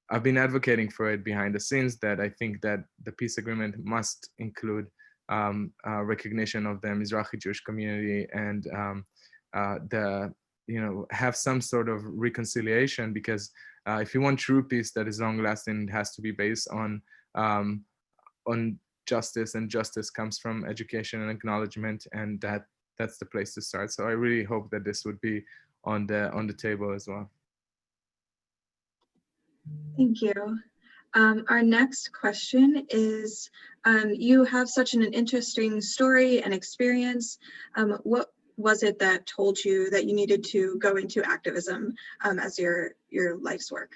I've been advocating for it behind the scenes, that I think that the peace agreement must include recognition of the Mizrahi Jewish community, and have some sort of reconciliation, because if you want true peace that is long lasting, it has to be based on justice, and justice comes from education and acknowledgement, and that's the place to start. So I really hope that this would be on the table as well. Thank you. Our next question is, you have such an interesting story and experience. What was it that told you that you needed to go into activism as your life's work?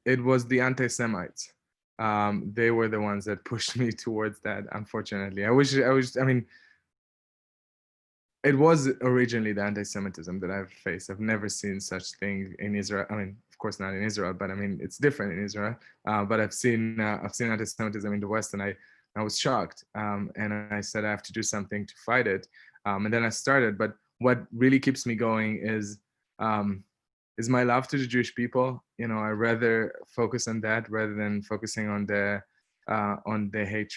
It was the anti-Semites. They were the ones that pushed me towards that, unfortunately. I mean, it was originally the anti-Semitism that I've faced. I've never seen such thing in Israel. I mean, of course not in Israel, but I mean, it's different in Israel. But I've seen anti-Semitism in the West, and I was shocked. And I said I have to do something to fight it. And then I started. But what really keeps me going is my love to the Jewish people. You know, I rather focus on that rather than focusing on the hate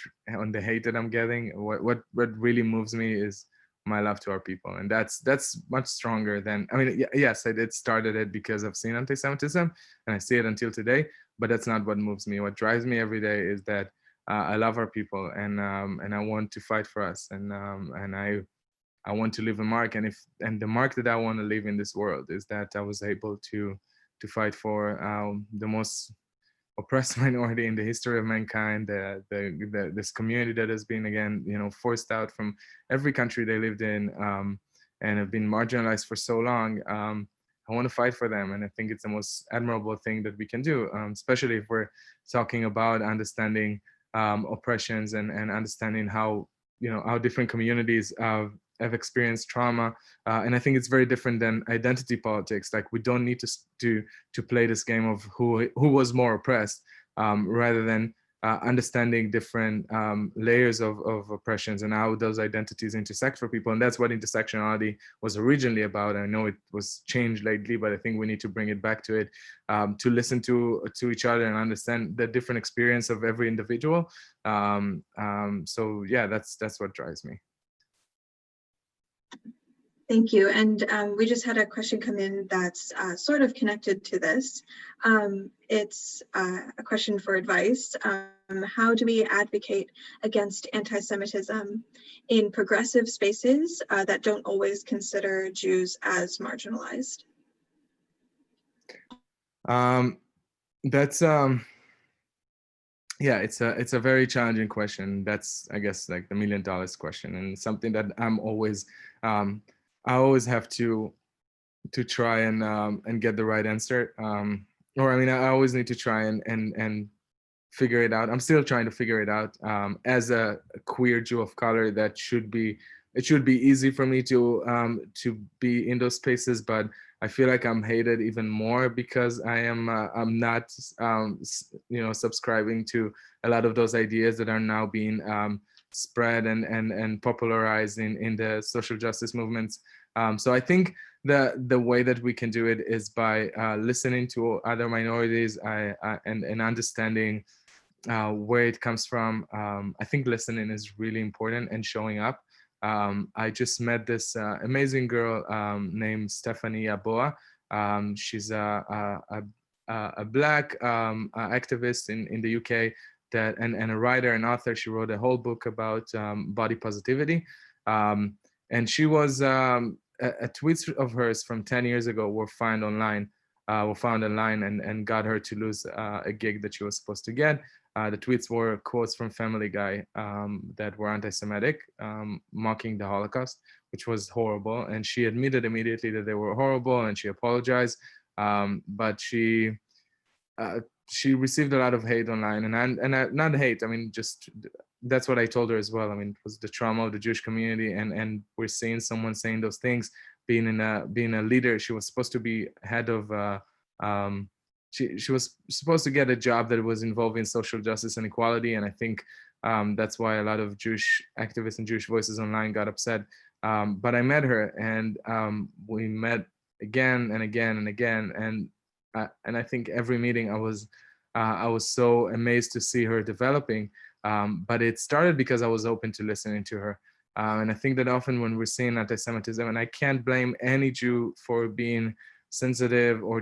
that I'm getting. What really moves me is my love to our people, and that's much stronger than, I mean, yes, I did started it because I've seen anti-Semitism, and I see it until today, but that's not what moves me. What drives me every day is that I love our people, and I want to fight for us, and I want to leave a mark, and the mark that I want to leave in this world is that I was able to fight for the most oppressed minority in the history of mankind, this community that has been, again, forced out from every country they lived in, and have been marginalized for so long. I want to fight for them, and I think it's the most admirable thing that we can do, especially if we're talking about understanding oppressions and understanding how how different communities have experienced trauma. And I think it's very different than identity politics. Like, we don't need to play this game of who was more oppressed, rather than understanding different layers of oppressions and how those identities intersect for people. And that's what intersectionality was originally about. I know it was changed lately, but I think we need to bring it back to it, to listen to each other and understand the different experience of every individual. So yeah, that's what drives me. Thank you. And we just had a question come in that's sort of connected to this. It's a question for advice. How do we advocate against anti-Semitism in progressive spaces that don't always consider Jews as marginalized? That's yeah, it's a very challenging question. That's, I guess, like the $1 million question, and something that I'm always I always have to try and get the right answer. Or I mean, I always need to try and figure it out. I'm still trying to figure it out. As a queer Jew of color, it should be easy for me to be in those spaces, but I feel like I'm hated even more because I'm not subscribing to a lot of those ideas that are now being spread and popularized in the social justice movements. So I think the way that we can do it is by listening to other minorities and understanding where it comes from. I think listening is really important, and showing up. I just met this amazing girl named Stephanie Yaboa. She's a Black activist in the UK, and a writer and author. She wrote a whole book about body positivity. And she was a tweets of hers from 10 years ago were found online and got her to lose a gig that she was supposed to get. The tweets were quotes from Family Guy that were anti-Semitic, mocking the Holocaust, which was horrible. And she admitted immediately that they were horrible, and she apologized. But she received a lot of hate online, and not hate. I mean, just that's what I told her as well. I mean, it was the trauma of the Jewish community, and we're seeing someone saying those things, being a leader. She was supposed to be head of. She was supposed to get a job that was involved in social justice and equality, and I think that's why a lot of Jewish activists and Jewish voices online got upset. But I met her, and we met again and again and again, and I think every meeting I was so amazed to see her developing. But it started because I was open to listening to her. And I think that often when we're seeing anti-Semitism, and I can't blame any Jew for being sensitive or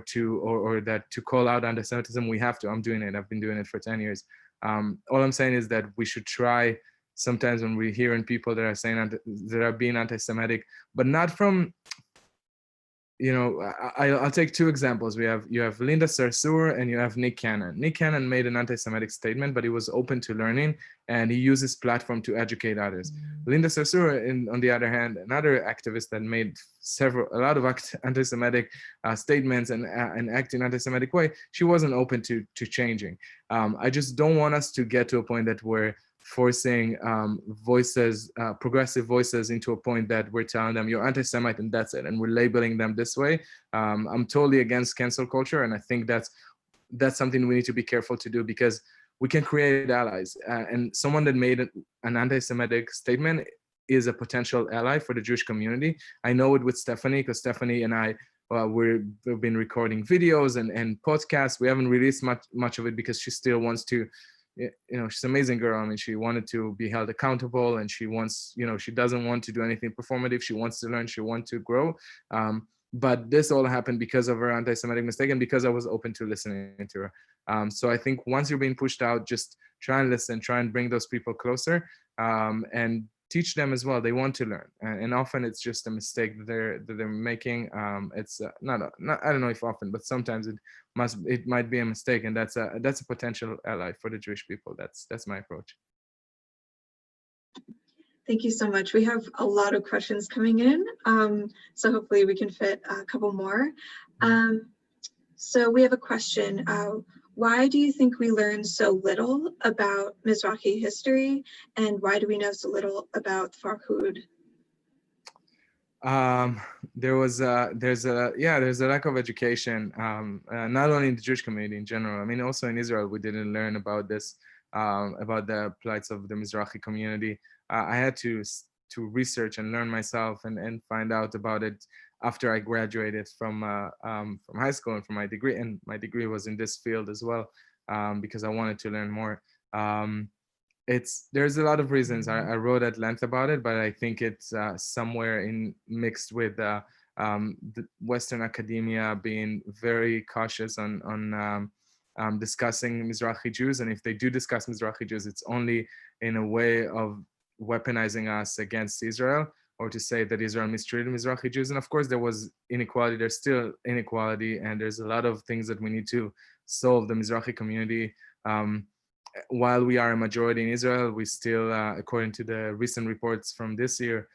that to call out anti-Semitism, we have to. I'm doing it. I've been doing it for 10 years. All I'm saying is that we should try sometimes when we're hearing people that are saying that are being anti-Semitic, but not from, I'll take two examples. You have Linda Sarsour and you have Nick Cannon. Nick Cannon made an anti-Semitic statement, but he was open to learning, and he used his platform to educate others. Linda Sarsour, on the other hand, another activist that made a lot of anti-Semitic statements and act in anti-Semitic way, she wasn't open to changing. I just don't want us to get to a point that we're forcing voices, progressive voices, into a point that we're telling them you're anti-Semite and that's it, and we're labeling them this way. I'm totally against cancel culture, and I think that's something we need to be careful to do, because we can create allies, and someone that made an anti-Semitic statement is a potential ally for the Jewish community. I know it with Stephanie, because Stephanie and I, we've been recording videos and podcasts. We haven't released much of it because she still wants to, she's an amazing girl. I mean, she wanted to be held accountable, and she wants, she doesn't want to do anything performative. She wants to learn, she wants to grow. But this all happened because of her anti-Semitic mistake, and because I was open to listening to her. So I think once you're being pushed out, just try and listen, try and bring those people closer. And teach them as well. They want to learn, and often it's just a mistake that they're making. It's not I don't know if often, but sometimes it might be a mistake, and that's a potential ally for the Jewish people. That's my approach. Thank you so much. We have a lot of questions coming in, so hopefully we can fit a couple more. So we have a question. Why do you think we learn so little about Mizrahi history, and why do we know so little about Farhud? There's a lack of education, not only in the Jewish community in general. I mean, also in Israel, we didn't learn about this, about the plights of the Mizrahi community. I had to research and learn myself and find out about it after I graduated from high school and from my degree. And my degree was in this field as well, because I wanted to learn more. There's a lot of reasons. I wrote at length about it, but I think it's somewhere mixed with the Western academia being very cautious on discussing Mizrahi Jews. And if they do discuss Mizrahi Jews, it's only in a way of weaponizing us against Israel, or to say that Israel mistreated Mizrahi Jews. And of course, there was inequality. There's still inequality, and there's a lot of things that we need to solve. The Mizrahi community, while we are a majority in Israel, we still, according to the recent reports from this year,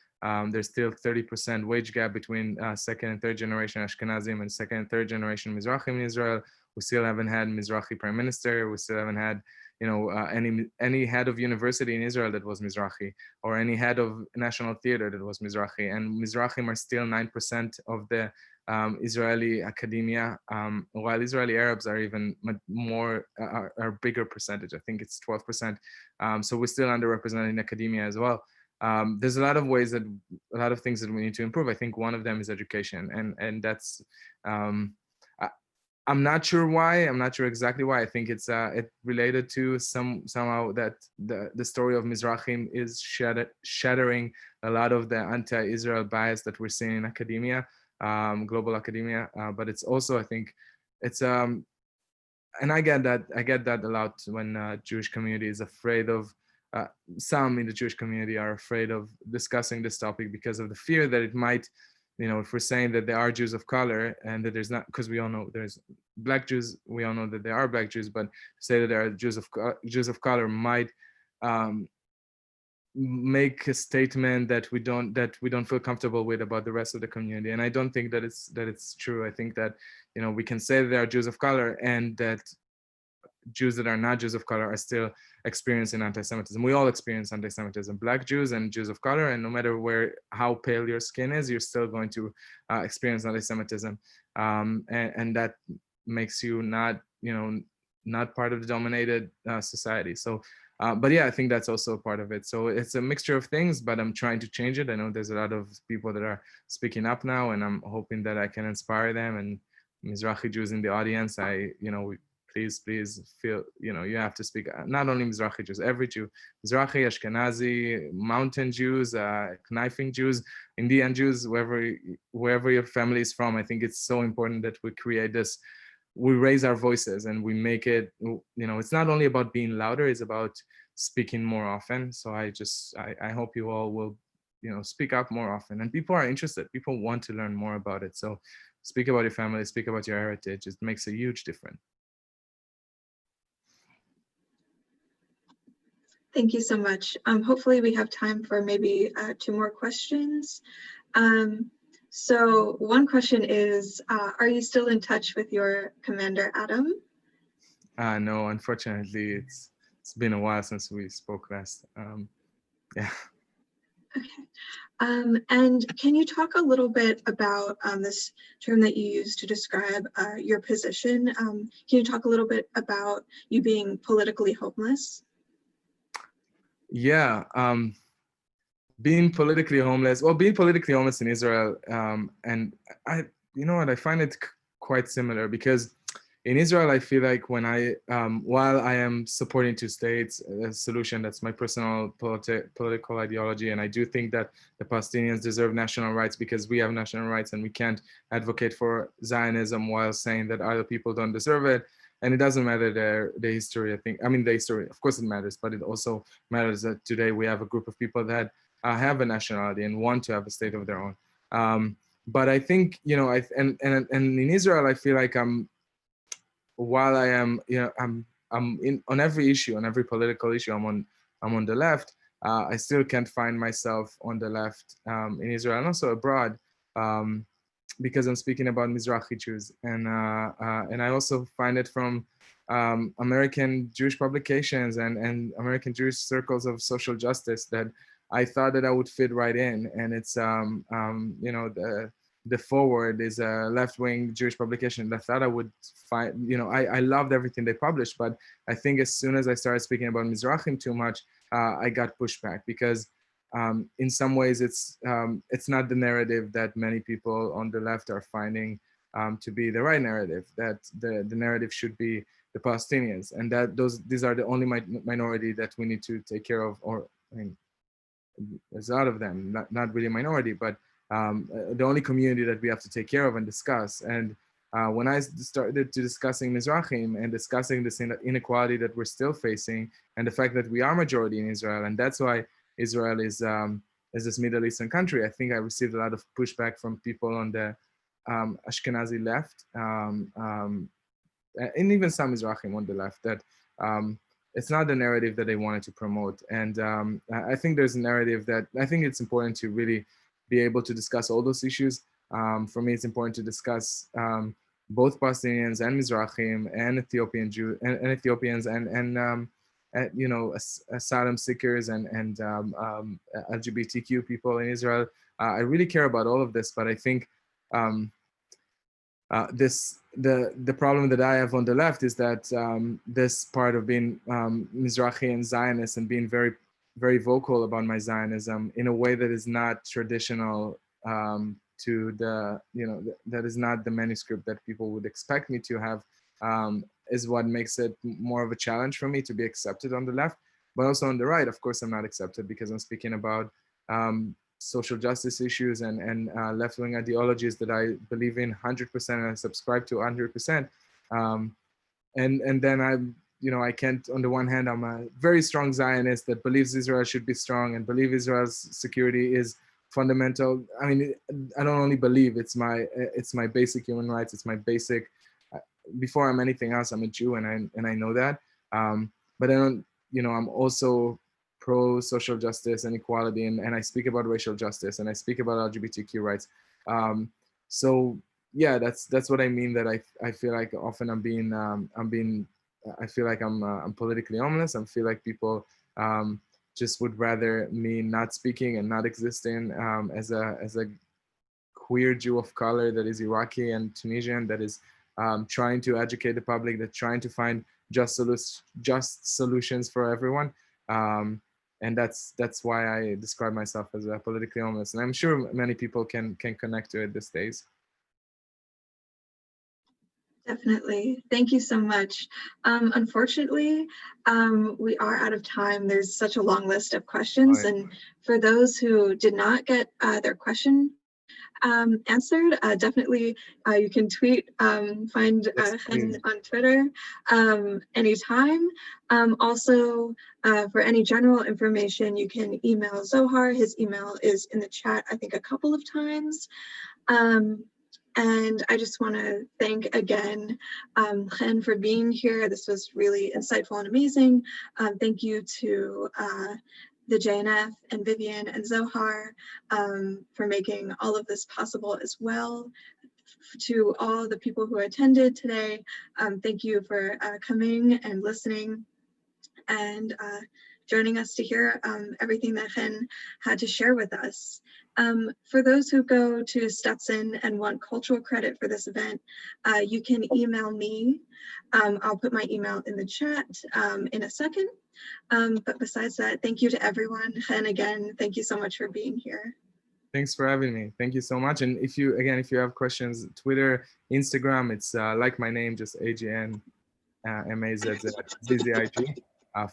there's still 30% wage gap between second and third generation Ashkenazim and second and third generation Mizrahim in Israel. We still haven't had Mizrahi prime minister. We still haven't had, any head of university in Israel that was Mizrahi, or any head of national theater that was Mizrahi. And Mizrahim are still 9% of the Israeli academia, while Israeli Arabs are even more, are bigger percentage. I think it's 12%. So we're still underrepresented in academia as well. There's a lot of things that we need to improve. I think one of them is education, and that's, I'm not sure why. I'm not sure exactly why. I think it's it related to somehow that the story of Mizrahim is shattering a lot of the anti-Israel bias that we're seeing in academia, global academia. But it's also, I think, it's and I get that a lot when Jewish community is afraid of. Some in the Jewish community are afraid of discussing this topic because of the fear that it might, if we're saying that there are Jews of color and that there's not, because we all know there's Black Jews, we all know that there are Black Jews, but say that there are Jews of color might make a statement that we don't feel comfortable with about the rest of the community. And I don't think that it's true. I think that we can say that there are Jews of color and that Jews that are not Jews of color are still experiencing anti-Semitism. We all experience anti-Semitism, Black Jews and Jews of color, and no matter how pale your skin is, you're still going to experience anti-Semitism, and that makes you not part of the dominated society. So, but yeah, I think that's also a part of it. So it's a mixture of things, but I'm trying to change it. I know there's a lot of people that are speaking up now, and I'm hoping that I can inspire them. And Mizrahi Jews in the audience, please feel, you have to speak, not only Mizrahi Jews, every Jew, Mizrahi, Ashkenazi, mountain Jews, knifing Jews, Indian Jews, wherever your family is from. I think it's so important that we create this, we raise our voices and we make it, it's not only about being louder, it's about speaking more often. So I hope you all will, speak up more often, and people are interested, people want to learn more about it. So speak about your family, speak about your heritage. It makes a huge difference. Thank you so much. Hopefully we have time for maybe 2 more questions. So one question is, are you still in touch with your commander, Adam? No, unfortunately, it's been a while since we spoke last. Yeah. Okay. And can you talk a little bit about this term that you use to describe your position? Can you talk a little bit about you being politically homeless? Yeah, being politically homeless in Israel, and I find it quite similar, because in Israel, I feel like while I am supporting 2 states, a solution that's my personal political ideology, and I do think that the Palestinians deserve national rights because we have national rights, and we can't advocate for Zionism while saying that other people don't deserve it. And it doesn't matter the history, the history, of course it matters, but it also matters that today we have a group of people that have a nationality and want to have a state of their own. But I think, you know, and in Israel, I feel like while I am, you know, I'm in on every issue, on every political issue, I'm on the left. I still can't find myself on the left in Israel and also abroad, because I'm speaking about Mizrahi Jews, and I also find it from American Jewish publications and American Jewish circles of social justice that I thought that I would fit right in. And it's you know, the Forward is a left-wing Jewish publication that I thought I would find, you know, I loved everything they published, but I think as soon as I started speaking about Mizrahim too much, I got pushback because in some ways it's not the narrative that many people on the left are finding to be the right narrative, that the narrative should be the Palestinians, and that these are the only minority that we need to take care of, or I mean, there's a lot of them, not really a minority, but the only community that we have to take care of and discuss. And when I started to discussing Mizrahim and discussing this inequality that we're still facing, and the fact that we are majority in Israel, and that's why Israel is this Middle Eastern country, I think I received a lot of pushback from people on the Ashkenazi left, and even some Mizrahim on the left, that it's not the narrative that they wanted to promote. And I think there's a narrative that I think it's important to really be able to discuss all those issues. For me, it's important to discuss both Palestinians and Mizrahim and Ethiopian Jews and Ethiopians and you know, asylum seekers and LGBTQ people in Israel. I really care about all of this, but I think the problem that I have on the left is that this part of being Mizrahi and Zionist and being very, very vocal about my Zionism in a way that is not traditional to the, you know, that is not the manuscript that people would expect me to have, is what makes it more of a challenge for me to be accepted on the left. But also on the right, of course, I'm not accepted because I'm speaking about social justice issues and left-wing ideologies that I believe in 100% and I subscribe to 100%. And then you know, I can't, on the one hand, I'm a very strong Zionist that believes Israel should be strong and believe Israel's security is fundamental. I mean, I don't only believe, it's my basic human rights. It's my basic, before I'm anything else, I'm a Jew and I know that. But I don't, you know, I'm also pro social justice and equality, and I speak about racial justice and I speak about LGBTQ rights. So yeah, that's what I mean, that I feel like often I feel like I'm politically homeless. I feel like people just would rather me not speaking and not existing as a queer Jew of color that is Iraqi and Tunisian, that is trying to educate the public, that trying to find just solutions for everyone. And that's why I describe myself as a politically homeless. And I'm sure many people can connect to it these days. Definitely. Thank you so much. Unfortunately, we are out of time. There's such a long list of questions. Right. And for those who did not get their question answered, definitely you can tweet, find Hen on Twitter anytime. Also, for any general information, you can email Zohar. His email is in the chat, I think, a couple of times. And I just want to thank again Hen for being here. This was really insightful and amazing. Thank you to the JNF and Vivian and Zohar for making all of this possible as well. To all the people who attended today, thank you for coming and listening and joining us to hear everything that Hen had to share with us. For those who go to Stetson and want cultural credit for this event, you can email me. I'll put my email in the chat in a second. But besides that, thank you to everyone. Hen, again, thank you so much for being here. Thanks for having me. Thank you so much. And if you have questions, Twitter, Instagram, it's like my name, just AGN MAZZIG.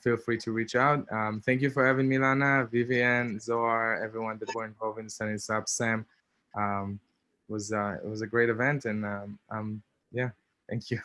Feel free to reach out. Thank you for having me, Lana, Vivian, Zohar, everyone that were involved in setting this up. Sam, it was a great event, and yeah, thank you.